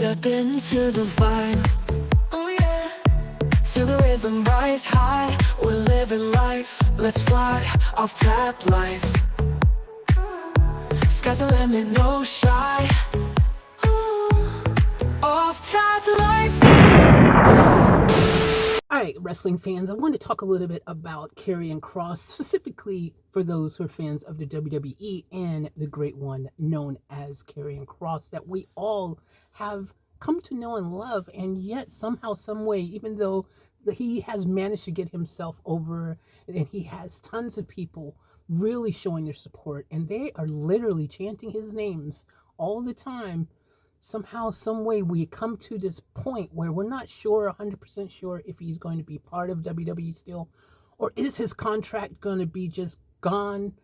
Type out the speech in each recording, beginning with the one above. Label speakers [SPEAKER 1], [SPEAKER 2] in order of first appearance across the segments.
[SPEAKER 1] Step into the vibe, oh yeah. Feel the rhythm rise high, we're living life. Let's fly, off tap life. Sky's the limit, no shy. Off tap life.
[SPEAKER 2] Alright, wrestling fans, I want to talk a little bit about Karrion Kross, specifically for those who are fans of the WWE and the great one known as Karrion Kross that we all have come to know and love, and yet somehow, some way, even though he has managed to get himself over and he has tons of people really showing their support and they are literally chanting his names all the time, somehow, some way we come to this point where we're not sure, 100% sure if he's going to be part of WWE still, or is his contract going to be just gone,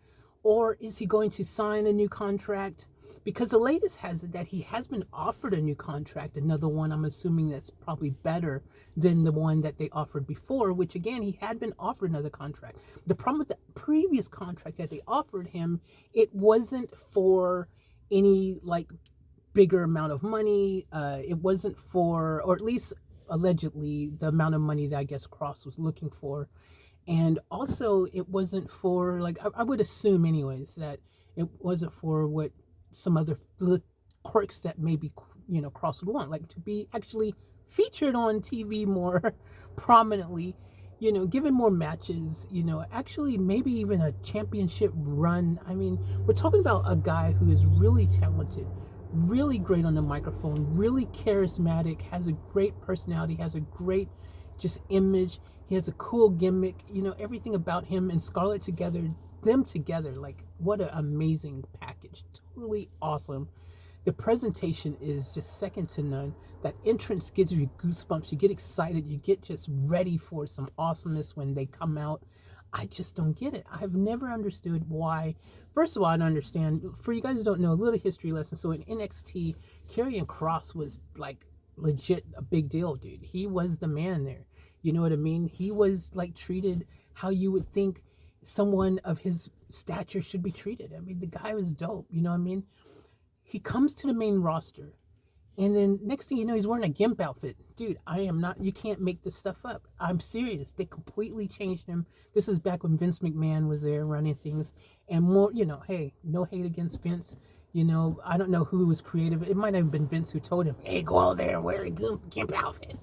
[SPEAKER 2] or is he going to sign a new contract? Because the latest has it that he has been offered a new contract, another one I'm assuming that's probably better than the one that they offered before, which again, he had been offered another contract. The problem with the previous contract that they offered him, it wasn't for any like bigger amount of money. It wasn't for, or at least allegedly, the amount of money that I guess Kross was looking for. And also it wasn't for, like, I would assume anyways, that it wasn't for what some other quirks that maybe, you know, Kross would want, like to be actually featured on TV more prominently, you know, given more matches, you know, actually maybe even a championship run. I mean, we're talking about a guy who is really talented, really great on the microphone, really charismatic, has a great personality, has a great just image. He has a cool gimmick, you know, everything about him and Scarlett together, them together, like what an amazing package. Totally awesome. The presentation is just second to none. That entrance gives you goosebumps. You get excited. You get just ready for some awesomeness when they come out. I just don't get it. I've never understood why. First of all, I don't understand. For you guys who don't know, a little history lesson. So in NXT, Karrion Kross was like legit a big deal, dude. He was the man there. You know what I mean? He was like treated how you would think someone of his stature should be treated. I mean, the guy was dope. You know what I mean? He comes to the main roster. And then next thing you know, he's wearing a gimp outfit. Dude, I am not, you can't make this stuff up. I'm serious. They completely changed him. This is back when Vince McMahon was there running things. And more, you know, hey, no hate against Vince. You know, I don't know who was creative. It might have been Vince who told him, hey, go out there and wear a gimp outfit.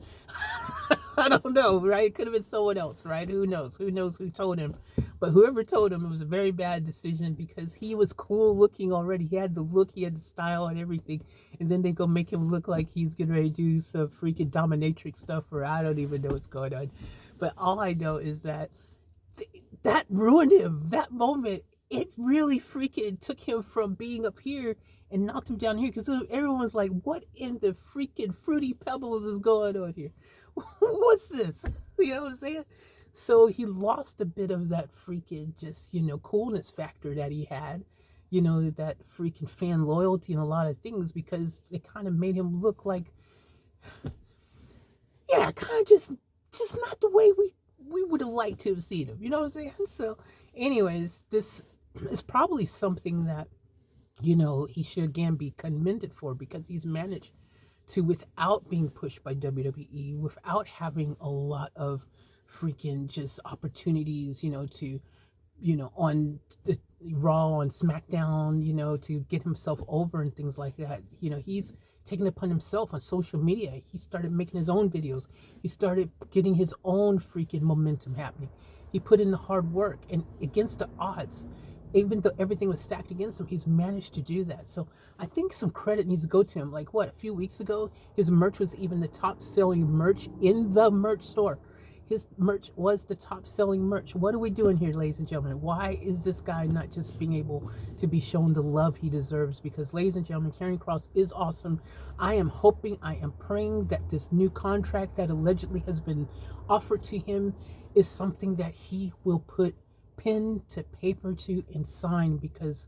[SPEAKER 2] I don't know, right? It could have been someone else, right? Who knows? Who knows who told him? But whoever told him, it was a very bad decision because he was cool looking already. He had the look, he had the style and everything. And then they go make him look like he's getting ready to do some freaking dominatrix stuff, or I don't even know what's going on. But all I know is that that ruined him. That moment, it really freaking took him from being up here and knocked him down here, because everyone's like, what in the freaking Fruity Pebbles is going on here? What's this? You know what I'm saying? So he lost a bit of that freaking just, you know, coolness factor that he had, you know, that freaking fan loyalty and a lot of things, because it kind of made him look like, yeah, kind of just not the way we would have liked to have seen him. You know what I'm saying? So anyways, this is probably something that, you know, he should again be commended for, because he's managed to, without being pushed by WWE, without having a lot of freaking just opportunities, you know, to, you know, on the Raw, on SmackDown, you know, to get himself over and things like that. You know, he's taken it upon himself on social media. He started making his own videos. He started getting his own freaking momentum happening. He put in the hard work, and against the odds, even though everything was stacked against him, he's managed to do that. So I think some credit needs to go to him. Like, what, a few weeks ago, his merch was even the top selling merch in the merch store. His merch was the top selling merch. What are we doing here, ladies and gentlemen? Why is this guy not just being able to be shown the love he deserves? Because, ladies and gentlemen, Karrion Kross is awesome. I am hoping, I am praying that this new contract that allegedly has been offered to him is something that he will put pen to paper to and sign, because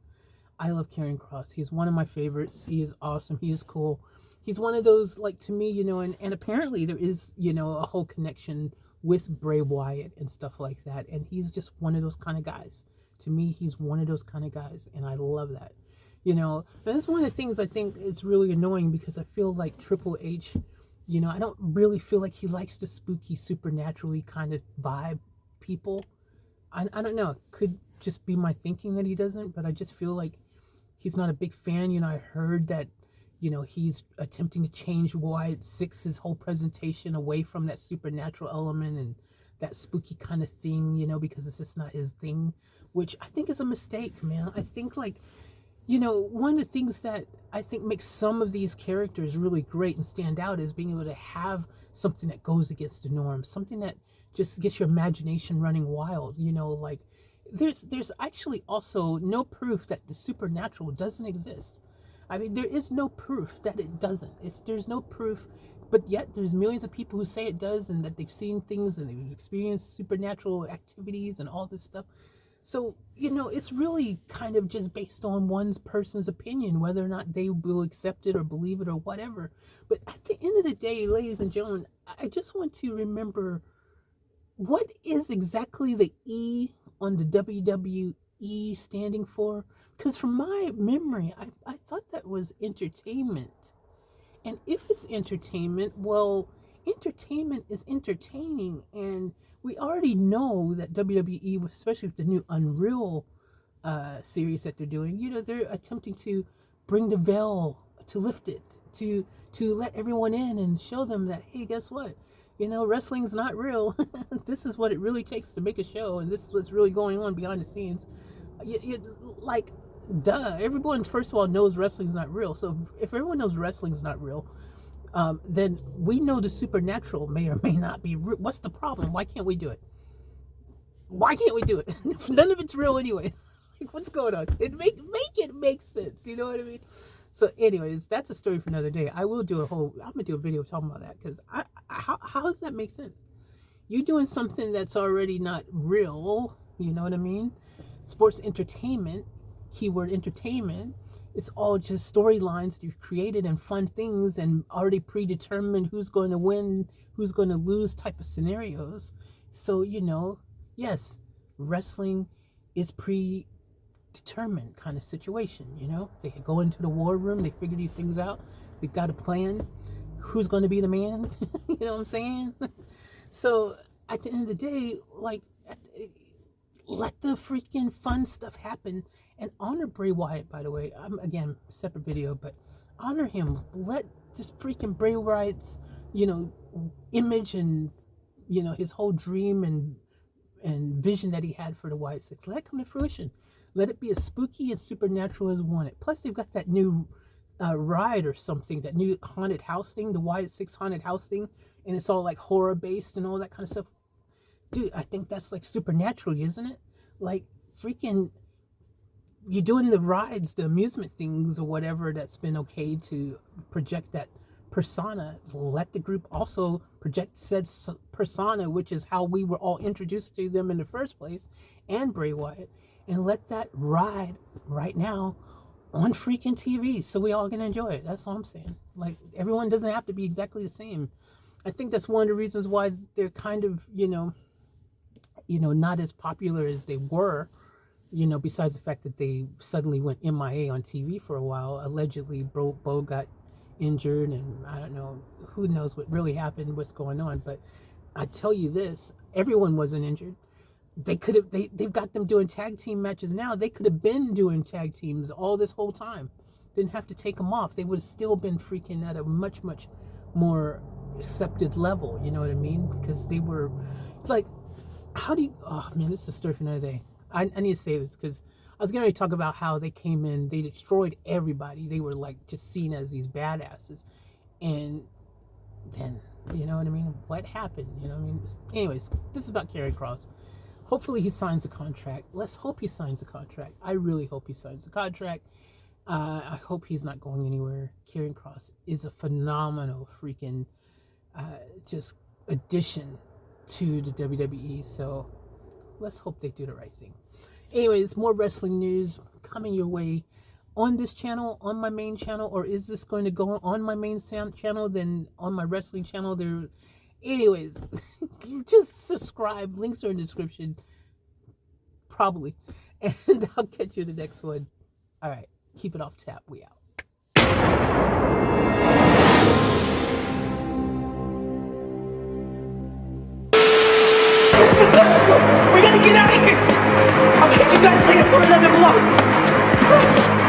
[SPEAKER 2] I love Karrion Kross. He's one of my favorites. He is awesome. He is cool. He's one of those, like, to me, you know, and apparently there is, you know, a whole connection with Bray Wyatt and stuff like that. And he's just one of those kind of guys. To me, he's one of those kind of guys. And I love that. you know. And that's one of the things I think is really annoying, because I feel like Triple H, you know, I don't really feel like he likes the spooky, supernaturally kind of vibe people. I don't know. It could just be my thinking that he doesn't, but I just feel like he's not a big fan. You know, I heard that, you know, he's attempting to change Wyatt Six's whole presentation away from that supernatural element and that spooky kind of thing, you know, because it's just not his thing, which I think is a mistake, man. I think, like, you know, one of the things that I think makes some of these characters really great and stand out is being able to have something that goes against the norm, something that just gets your imagination running wild, you know, like there's actually also no proof that the supernatural doesn't exist. I mean, there is no proof that it doesn't. There's no proof, but yet there's millions of people who say it does, and that they've seen things and they've experienced supernatural activities and all this stuff. So, you know, it's really kind of just based on one person's opinion, whether or not they will accept it or believe it or whatever. But at the end of the day, ladies and gentlemen, I just want to remember, what is exactly the E on the WWE standing for? Because from my memory, I thought that was entertainment. And if it's entertainment, well, entertainment is entertaining. And we already know that WWE, especially with the new Unreal series that they're doing, you know, they're attempting to bring the veil, to lift it, to let everyone in and show them that, hey, guess what? You know, wrestling's not real. This is what it really takes to make a show, and this is what's really going on behind the scenes. Like, duh, everyone, first of all, knows wrestling's not real. So if everyone knows wrestling's not real, then we know the supernatural may or may not be real. What's the problem? Why can't we do it? Why can't we do it? None of it's real anyways. Like, what's going on? Make it make sense. You know what I mean? So anyways, that's a story for another day. I'm going to do a video talking about that, because how does that make sense? You're doing something that's already not real. You know what I mean? Sports entertainment, keyword entertainment, it's all just storylines you've created and fun things and already predetermined who's going to win, who's going to lose type of scenarios. So, you know, yes, wrestling is predetermined kind of situation, you know? They go into the war room, they figure these things out, they got a plan, who's going to be the man, you know what I'm saying? So, at the end of the day, like, let the freaking fun stuff happen, and honor Bray Wyatt, by the way. Again, separate video, but honor him. Let this freaking Bray Wyatt's, you know, image and, you know, his whole dream and vision that he had for the Wyatt Six, let it come to fruition. Let it be as spooky and supernatural as wanted. Plus, they've got that new ride or something, that new haunted house thing, the Wyatt Six haunted house thing, and it's all like horror based and all that kind of stuff. Dude, I think that's like supernatural, isn't it? Like, freaking, you're doing the rides, the amusement things or whatever that's been okay to project that persona. Let the group also project said persona, which is how we were all introduced to them in the first place, and Bray Wyatt. And let that ride right now on freaking TV so we all can enjoy it. That's all I'm saying. Like, everyone doesn't have to be exactly the same. I think that's one of the reasons why they're kind of, you know, not as popular as they were, you know, besides the fact that they suddenly went MIA on TV for a while. Allegedly, Bo got injured, and I don't know, who knows what really happened, what's going on. But I tell you this, everyone wasn't injured. They could have, they've got them doing tag team matches now. They could have been doing tag teams all this whole time. Didn't have to take them off. They would have still been freaking at a much, much more accepted level. You know what I mean? Because they were like, how do you, oh man, this is a story for another day. I need to say this because I was going to talk about how they came in, they destroyed everybody. They were like just seen as these badasses. And then, you know what I mean? What happened? You know what I mean? Anyways, this is about Karrion Kross. Hopefully he signs the contract. Let's hope he signs the contract. I really hope he signs the contract. I hope he's not going anywhere. Karrion Kross is a phenomenal freaking just addition to the WWE. So let's hope they do the right thing. Anyways, more wrestling news coming your way on this channel, on my main channel, or is this going to go on my main channel, then on my wrestling channel? There. Anyways, just subscribe. Links are in the description. Probably. And I'll catch you in the next one. All right. Keep it off tap. We out.
[SPEAKER 3] We gotta get out of here! I'll catch you guys later for another vlog!